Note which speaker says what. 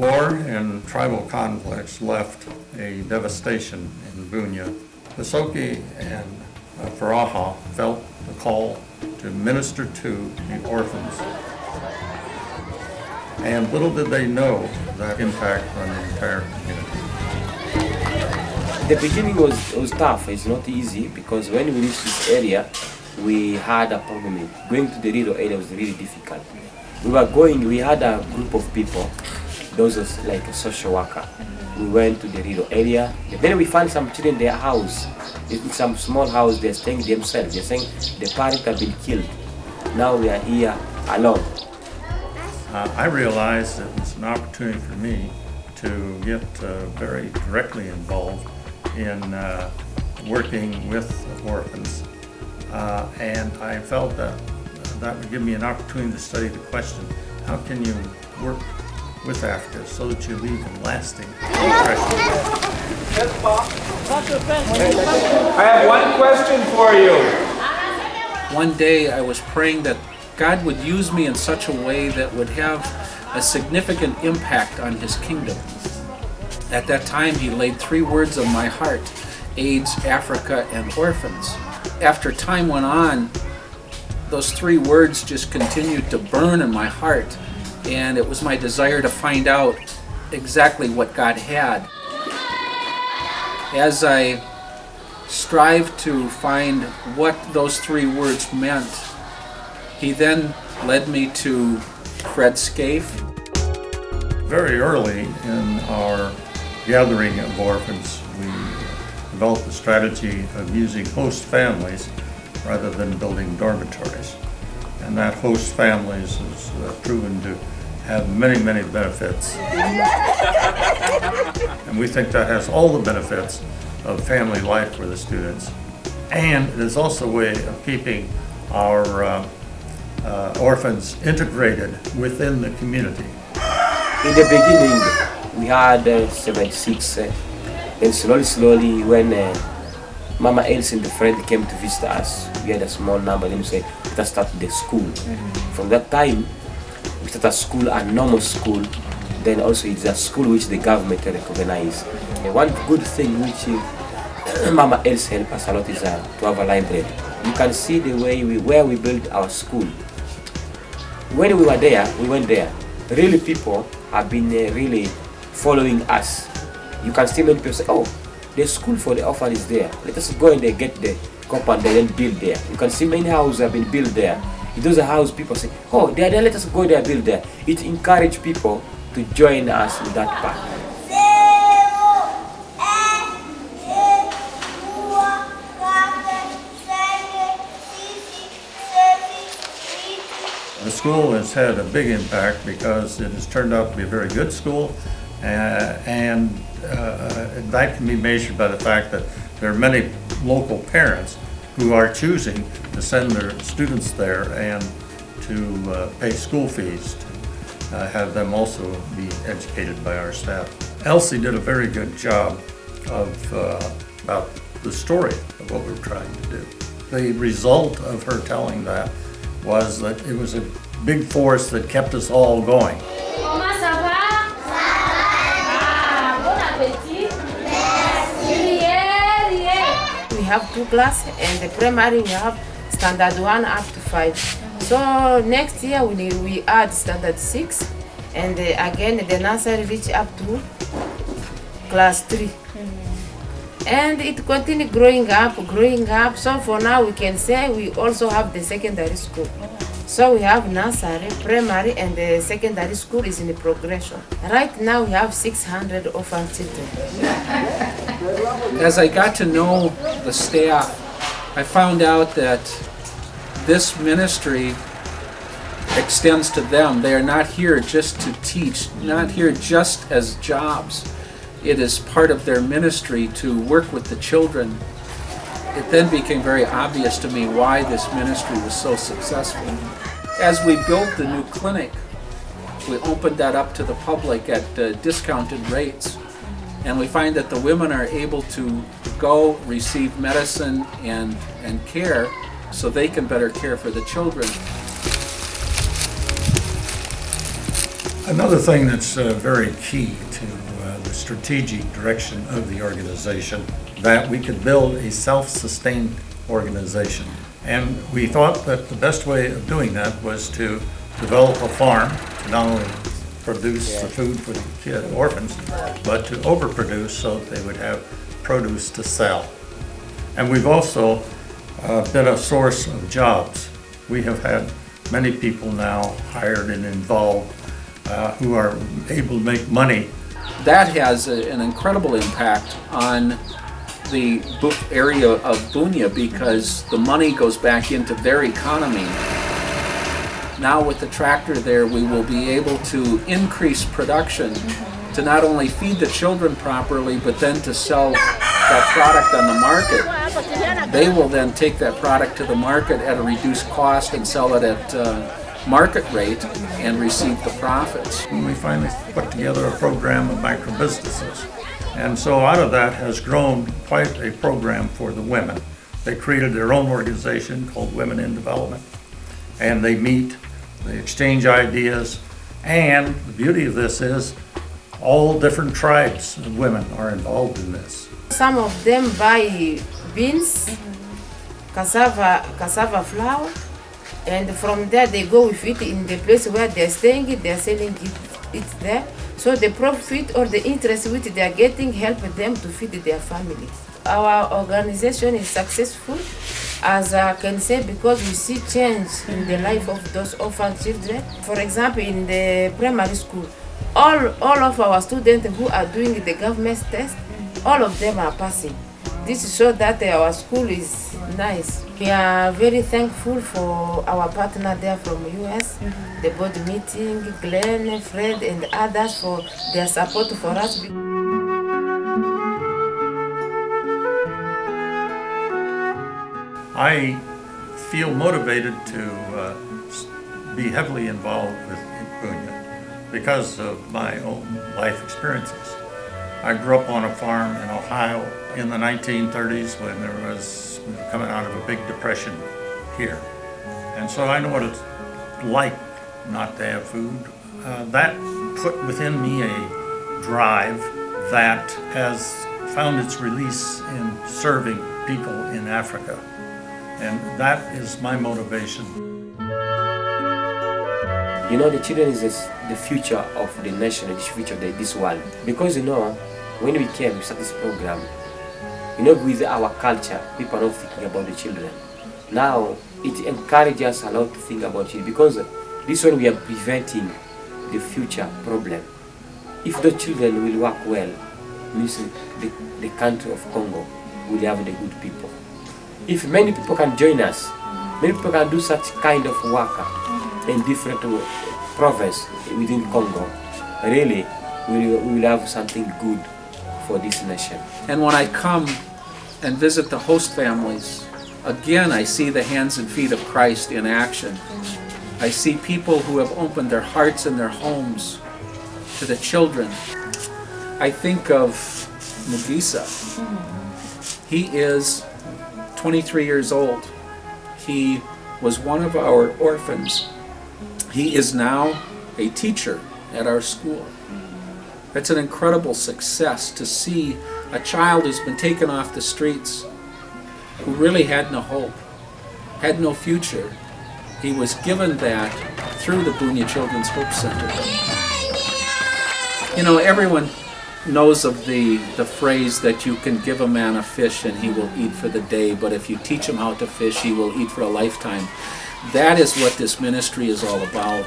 Speaker 1: War and tribal conflicts left a devastation in Bunia. Pasoki and Faraha felt the call to minister to the orphans. And little did they know that impact on the entire community.
Speaker 2: The beginning was tough. It's not easy because when we reached this area, we had a problem. Going to the rural area was really difficult. We had a group of people, those was like a social worker. We went to the rural area. Then we found some children in their house. In some small house, they're staying themselves. They're saying the parents have been killed. Now we are here alone.
Speaker 1: I realized it was an opportunity for me to get very directly involved in working with orphans. And I felt that that would give me an opportunity to study the question, how can you work with Africa so that you leave a lasting impression?
Speaker 3: I have one question for you.
Speaker 4: One day I was praying that God would use me in such a way that would have a significant impact on His kingdom. At that time, He laid 3 words on my heart: AIDS, Africa, and orphans. After time went on, those 3 words just continued to burn in my heart, and it was my desire to find out exactly what God had. As I strived to find what those 3 words meant, He then led me to Fred Scaife.
Speaker 1: Very early in our gathering of orphans, we developed the strategy of using host families rather than building dormitories. And that host families is proven to have many, many benefits. And we think that has all the benefits of family life for the students. And it is also a way of keeping our orphans integrated within the community.
Speaker 2: In the beginning, we had 76, and slowly when Mama Elsie and the friend came to visit us, we had a small number, then we said, let us start the school. From that time, we started a school, a normal school, then also it's a school which the government recognizes. One good thing which Mama Elsie helped us a lot is to have a library. You can see the way where we built our school. When we were there, we went there. Really, people have been really following us. You can see many people say, oh, the school for the orphan is there. Let us go and get the compound and then build there. You can see many houses have been built there. It was a house people say, oh, they are there, let us go there, build there. It encouraged people to join us in that part.
Speaker 1: The school has had a big impact because it has turned out to be a very good school, and that can be measured by the fact that there are many local parents who are choosing to send their students there and to pay school fees to have them also be educated by our staff. Elsie did a very good job of about the story of what we were trying to do. The result of her telling that was that it was a big force that kept us all going.
Speaker 5: We have 2 classes, and the primary we have standard 1 up to 5. So next year we add standard 6, and again the nursery reach up to class 3. And it continues growing up. So for now we can say we also have the secondary school. So we have nursery, primary, and the secondary school is in the progression. Right now we have 600 orphan children.
Speaker 4: As I got to know the staff, I found out that this ministry extends to them. They are not here just to teach, not here just as jobs. It is part of their ministry to work with the children. It then became very obvious to me why this ministry was so successful. As we built the new clinic, we opened that up to the public at discounted rates. And we find that the women are able to go receive medicine and care so they can better care for the children.
Speaker 1: Another thing that's very key to the strategic direction of the organization, that we could build a self-sustained organization. And we thought that the best way of doing that was to develop a farm to not only produce the food for the orphans, but to overproduce so that they would have produce to sell. And we've also been a source of jobs. We have had many people now hired and involved who are able to make money.
Speaker 4: That has an incredible impact on the area of Bunia because the money goes back into their economy. Now with the tractor there, we will be able to increase production to not only feed the children properly, but then to sell that product on the market. They will then take that product to the market at a reduced cost and sell it at market rate and receive the profits.
Speaker 1: We finally put together a program of micro-businesses. And so out of that has grown quite a program for the women. They created their own organization called Women in Development. And they meet, they exchange ideas, and the beauty of this is all different tribes of women are involved in this.
Speaker 5: Some of them buy beans, cassava flour, and from there they go with it in the place where they're staying, they're selling it there. So the profit or the interest which they are getting help them to feed their family. Our organization is successful, as I can say, because we see change in the life of those orphan children. For example, in the primary school, all of our students who are doing the government test, all of them are passing. This shows that our school is nice. We are very thankful for our partner there from US, the board meeting, Glenn, Fred, and others for their support for us.
Speaker 1: I feel motivated to be heavily involved with Bunia because of my own life experiences. I grew up on a farm in Ohio in the 1930s when we were coming out of a big depression here. And so I know what it's like not to have food. That put within me a drive that has found its release in serving people in Africa. And that is my motivation.
Speaker 2: You know, the children is the future of the nation, the future of this world. Because you know, when we came to start this program, you know, with our culture, people are not thinking about the children. Now, it encourages us a lot to think about children because this one we are preventing the future problem. If the children will work well, means the country of Congo will have the good people. If many people can join us, many people can do such kind of work in different provinces within Congo, really we will have something good for this nation.
Speaker 4: And when I come and visit the host families, again I see the hands and feet of Christ in action. I see people who have opened their hearts and their homes to the children. I think of Mugisa. He is 23 years old. He was one of our orphans. He is now a teacher at our school. It's an incredible success to see a child who's been taken off the streets, who really had no hope, had no future. He was given that through the Bunia Children's Hope Center. You know, everyone knows of the phrase that you can give a man a fish and he will eat for the day, but if you teach him how to fish, he will eat for a lifetime. That is what this ministry is all about.